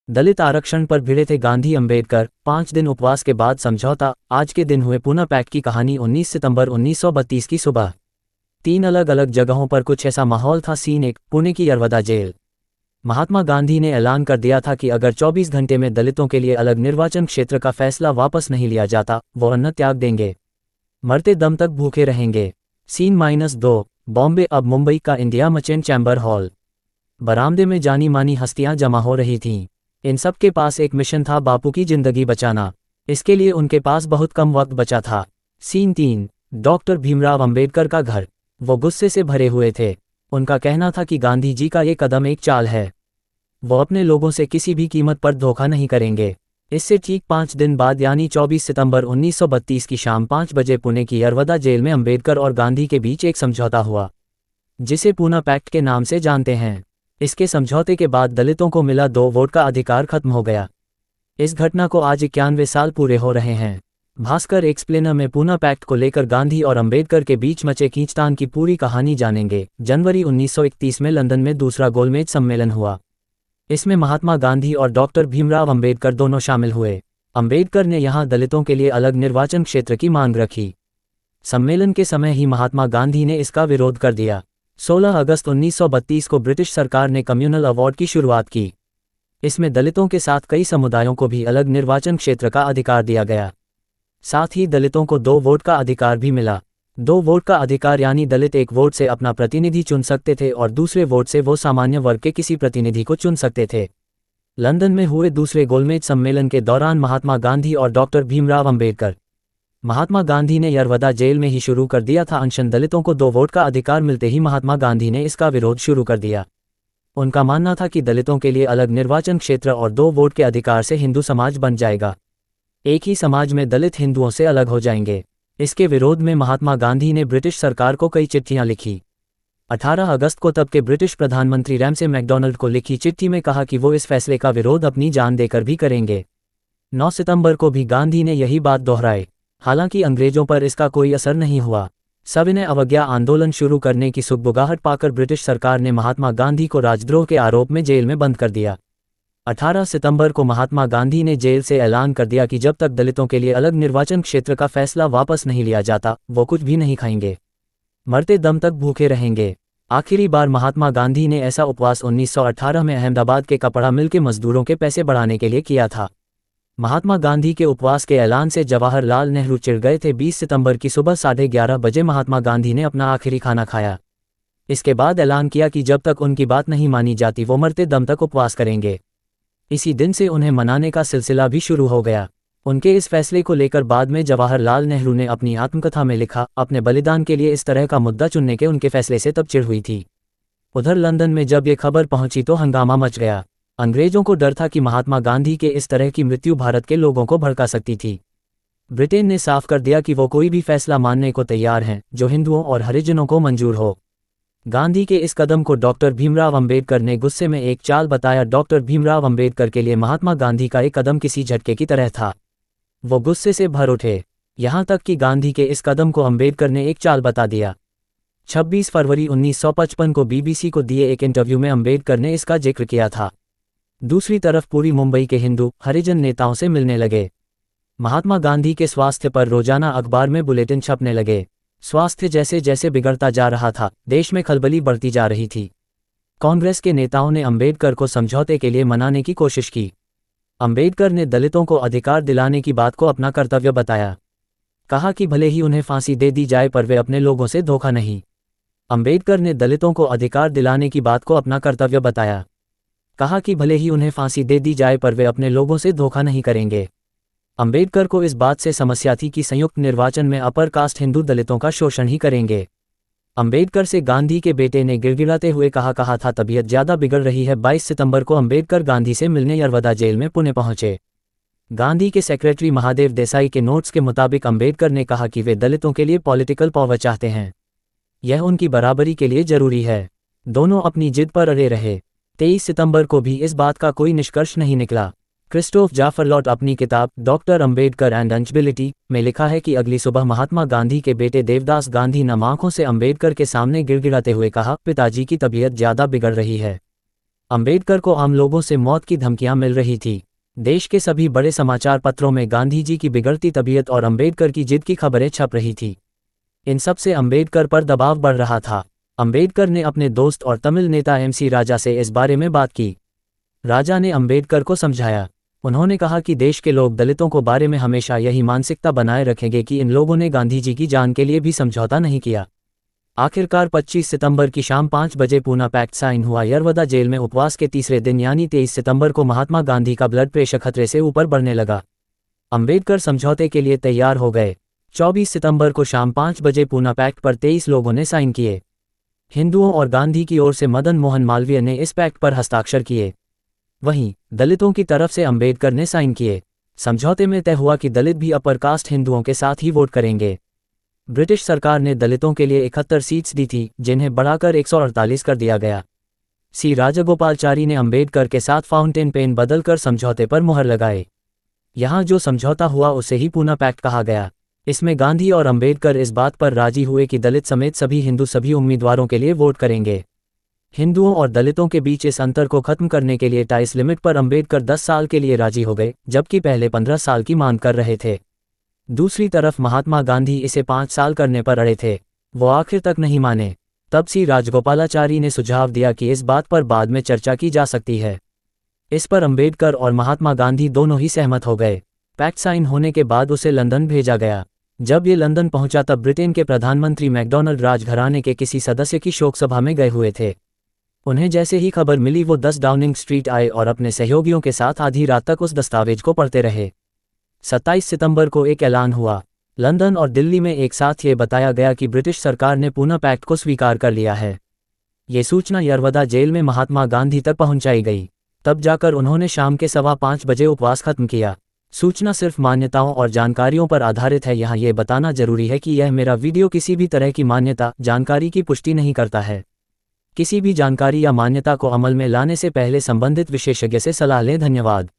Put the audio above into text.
दलित आरक्षण पर भिड़े थे गांधी अंबेडकर, 5 दिन उपवास के बाद समझौता। आज के दिन हुए पुणे पैक्ट की कहानी। 19 सितंबर 1932 की सुबह 3 अलग अलग जगहों पर कुछ ऐसा माहौल था। सीन 1, पुणे की यरवदा जेल। महात्मा गांधी ने ऐलान कर दिया था कि अगर 24 घंटे में दलितों के लिए अलग निर्वाचन क्षेत्र का फैसला वापस नहीं लिया जाता, वो अन्न त्याग देंगे, मरते दम तक भूखे रहेंगे। सीन -2, बॉम्बे। अब मुंबई का इंडिया मर्चेंट चैम्बर हॉल। बरामदे में जानी मानी हस्तियां जमा हो रही थीं। इन सब के पास एक मिशन था, बापू की जिंदगी बचाना। इसके लिए उनके पास बहुत कम वक्त बचा था। सीन 3, डॉक्टर भीमराव अंबेडकर का घर। वो गुस्से से भरे हुए थे। उनका कहना था कि गांधी जी का ये कदम एक चाल है। वो अपने लोगों से किसी भी कीमत पर धोखा नहीं करेंगे। इससे ठीक 5 दिन बाद यानी 24 सितंबर 1932 की शाम 5 बजे पुणे की यरवदा जेल में अंबेडकर और गांधी के बीच एक समझौता हुआ, जिसे पुणे पैक्ट के नाम से जानते हैं। इसके समझौते के बाद दलितों को मिला 2 वोट का अधिकार खत्म हो गया। इस घटना को आज 91 साल पूरे हो रहे हैं। भास्कर एक्सप्लेनर में पुणे पैक्ट को लेकर गांधी और अंबेडकर के बीच मचे खींचतान की पूरी कहानी जानेंगे। जनवरी 1931 में लंदन में दूसरा गोलमेज सम्मेलन हुआ। इसमें महात्मा गांधी और डॉक्टर भीमराव अंबेडकर दोनों शामिल हुए। अंबेडकर ने यहां दलितों के लिए अलग निर्वाचन क्षेत्र की मांग रखी। सम्मेलन के समय ही महात्मा गांधी ने इसका विरोध कर दिया। 16 अगस्त 1932 को ब्रिटिश सरकार ने कम्युनल अवार्ड की शुरुआत की। इसमें दलितों के साथ कई समुदायों को भी अलग निर्वाचन क्षेत्र का अधिकार दिया गया। साथ ही दलितों को 2 वोट का अधिकार भी मिला। 2 वोट का अधिकार यानी दलित एक वोट से अपना प्रतिनिधि चुन सकते थे और दूसरे वोट से वो सामान्य वर्ग के किसी प्रतिनिधि को चुन सकते थे। लंदन में हुए दूसरे गोलमेज सम्मेलन के दौरान महात्मा गांधी और डॉक्टर भीमराव अंबेडकर। महात्मा गांधी ने यरवदा जेल में ही शुरू कर दिया था अनशन। दलितों को 2 वोट का अधिकार मिलते ही महात्मा गांधी ने इसका विरोध शुरू कर दिया। उनका मानना था कि दलितों के लिए अलग निर्वाचन क्षेत्र और 2 वोट के अधिकार से हिंदू समाज बन जाएगा। एक ही समाज में दलित हिंदुओं से अलग हो जाएंगे। इसके विरोध में महात्मा गांधी ने ब्रिटिश सरकार को कई चिट्ठियां लिखी। 18 अगस्त को तब के ब्रिटिश प्रधानमंत्री रैमसे मैकडॉनल्ड को लिखी चिट्ठी में कहा कि वो इस फैसले का विरोध अपनी जान देकर भी करेंगे। 9 सितंबर को भी गांधी ने यही बात दोहराई। हालांकि अंग्रेजों पर इसका कोई असर नहीं हुआ। सविनय अवज्ञा आंदोलन शुरू करने की सुगबुगाहट पाकर ब्रिटिश सरकार ने महात्मा गांधी को राजद्रोह के आरोप में जेल में बंद कर दिया। 18 सितंबर को महात्मा गांधी ने जेल से ऐलान कर दिया कि जब तक दलितों के लिए अलग निर्वाचन क्षेत्र का फैसला वापस नहीं लिया जाता, वो कुछ भी नहीं खाएंगे, मरते दम तक भूखे रहेंगे। आखिरी बार महात्मा गांधी ने ऐसा उपवास 1918 में अहमदाबाद के कपड़ा मिल के मजदूरों के पैसे बढ़ाने के लिए किया था। महात्मा गांधी के उपवास के ऐलान से जवाहरलाल नेहरू चिढ़ गए थे। 20 सितंबर की सुबह 11:30 बजे महात्मा गांधी ने अपना आखिरी खाना खाया। इसके बाद ऐलान किया कि जब तक उनकी बात नहीं मानी जाती वो मरते दम तक उपवास करेंगे। इसी दिन से उन्हें मनाने का सिलसिला भी शुरू हो गया। उनके इस फैसले को लेकर बाद में जवाहरलाल नेहरू ने अपनी आत्मकथा में लिखा, अपने बलिदान के लिए इस तरह का मुद्दा चुनने के उनके फैसले से तब चिढ़ हुई थी। उधर लंदन में जब ये खबर पहुंची तो हंगामा मच गया। अंग्रेजों को डर था कि महात्मा गांधी के इस तरह की मृत्यु भारत के लोगों को भड़का सकती थी। ब्रिटेन ने साफ कर दिया कि वो कोई भी फैसला मानने को तैयार हैं जो हिंदुओं और हरिजनों को मंजूर हो। गांधी के इस कदम को डॉक्टर भीमराव अंबेडकर ने गुस्से में एक चाल बताया। डॉक्टर भीमराव अंबेडकर के लिए महात्मा गांधी का एक कदम किसी झटके की तरह था। वो गुस्से से भर उठे, यहां तक कि गांधी के इस कदम को अंबेडकर ने एक चाल बता दिया। 26 फरवरी 1955 को बीबीसी को दिए एक इंटरव्यू में अंबेडकर ने इसका जिक्र किया था। दूसरी तरफ पूरी मुंबई के हिंदू हरिजन नेताओं से मिलने लगे। महात्मा गांधी के स्वास्थ्य पर रोजाना अखबार में बुलेटिन छपने लगे। स्वास्थ्य जैसे जैसे बिगड़ता जा रहा था, देश में खलबली बढ़ती जा रही थी। कांग्रेस के नेताओं ने अंबेडकर को समझौते के लिए मनाने की कोशिश की। अंबेडकर ने दलितों को अधिकार दिलाने की बात को अपना कर्तव्य बताया। कहा कि भले ही उन्हें फांसी दे दी जाए पर वे अपने लोगों से धोखा नहीं। अंबेडकर ने दलितों को अधिकार दिलाने की बात को अपना कर्तव्य बताया। कहा कि भले ही उन्हें फांसी दे दी जाए पर वे अपने लोगों से धोखा नहीं करेंगे। अंबेडकर को इस बात से समस्या थी कि संयुक्त निर्वाचन में अपर कास्ट हिंदू दलितों का शोषण ही करेंगे। अंबेडकर से गांधी के बेटे ने गिड़गिड़ाते हुए कहा था तबीयत ज्यादा बिगड़ रही है। 22 सितंबर को अंबेडकर गांधी से मिलने यरवदा जेल में पुणे पहुंचे। गांधी के सेक्रेटरी महादेव देसाई के नोट्स के मुताबिक अंबेडकर ने कहा कि वे दलितों के लिए पॉलिटिकल पावर चाहते हैं, यह उनकी बराबरी के लिए जरूरी है। दोनों अपनी जिद पर अड़े रहे। 23 सितंबर को भी इस बात का कोई निष्कर्ष नहीं निकला। क्रिस्टोफ जाफरलॉट अपनी किताब डॉक्टर अंबेडकर एंड अंचबिलिटी में लिखा है कि अगली सुबह महात्मा गांधी के बेटे देवदास गांधी नम आंखों से अंबेडकर के सामने गिड़गिड़ाते हुए कहा, पिताजी की तबीयत ज्यादा बिगड़ रही है। अंबेडकर को आम लोगों से मौत की धमकियां मिल रही थी। देश के सभी बड़े समाचार पत्रों में गांधी जी की बिगड़ती तबीयत और अंबेडकर की जिद की खबरें छप रही थी। इन सब से अंबेडकर पर दबाव बढ़ रहा था। अंबेडकर ने अपने दोस्त और तमिल नेता एमसी राजा से इस बारे में बात की। राजा ने अंबेडकर को समझाया। उन्होंने कहा कि देश के लोग दलितों को बारे में हमेशा यही मानसिकता बनाए रखेंगे कि इन लोगों ने गांधी जी की जान के लिए भी समझौता नहीं किया। आखिरकार 25 सितंबर की शाम 5 बजे पूना पैक्ट साइन हुआ। यरवदा जेल में उपवास के तीसरे दिन यानी 23 सितंबर को महात्मा गांधी का ब्लड प्रेशर खतरे से ऊपर बढ़ने लगा। अंबेडकर समझौते के लिए तैयार हो गए। 24 सितंबर को शाम 5 बजे पूना पैक्ट पर 23 लोगों ने साइन किए। हिंदुओं और गांधी की ओर से मदन मोहन मालवीय ने इस पैक्ट पर हस्ताक्षर किए। वहीं दलितों की तरफ से अंबेडकर ने साइन किए। समझौते में तय हुआ कि दलित भी अपर कास्ट हिंदुओं के साथ ही वोट करेंगे। ब्रिटिश सरकार ने दलितों के लिए 71 सीट्स दी थी, जिन्हें बढ़ाकर 148 कर दिया गया। सी राजगोपालाचारी ने अंबेडकर के साथ फाउंटेन पेन बदलकर समझौते पर मुहर लगाए। यहाँ जो समझौता हुआ उसे ही पूना पैक्ट कहा गया। इसमें गांधी और अंबेडकर इस बात पर राजी हुए कि दलित समेत सभी हिंदू सभी उम्मीदवारों के लिए वोट करेंगे। हिंदुओं और दलितों के बीच इस अंतर को खत्म करने के लिए टाइस लिमिट पर अंबेडकर 10 साल के लिए राजी हो गए, जबकि पहले 15 साल की मांग कर रहे थे। दूसरी तरफ महात्मा गांधी इसे 5 साल करने पर अड़े थे। वो आखिर तक नहीं माने। तब सी राजगोपालाचारी ने सुझाव दिया कि इस बात पर बाद में चर्चा की जा सकती है। इस पर अंबेडकर और महात्मा गांधी दोनों ही सहमत हो गए। पैक्ट साइन होने के बाद उसे लंदन भेजा गया। जब ये लंदन पहुंचा तब ब्रिटेन के प्रधानमंत्री मैकडॉनल्ड राजघराने के किसी सदस्य की शोक सभा में गए हुए थे। उन्हें जैसे ही खबर मिली वो 10 डाउनिंग स्ट्रीट आए और अपने सहयोगियों के साथ आधी रात तक उस दस्तावेज को पढ़ते रहे। 27 सितंबर को एक ऐलान हुआ। लंदन और दिल्ली में एक साथ ये बताया गया कि ब्रिटिश सरकार ने पूना पैक्ट को स्वीकार कर लिया है। ये सूचना यरवदा जेल में महात्मा गांधी तक पहुंचाई गई। तब जाकर उन्होंने शाम के 5:15 बजे उपवास खत्म किया। सूचना सिर्फ मान्यताओं और जानकारियों पर आधारित है। यहाँ ये बताना जरूरी है कि यह मेरा वीडियो किसी भी तरह की मान्यता जानकारी की पुष्टि नहीं करता है। किसी भी जानकारी या मान्यता को अमल में लाने से पहले संबंधित विशेषज्ञ से सलाह लें। धन्यवाद।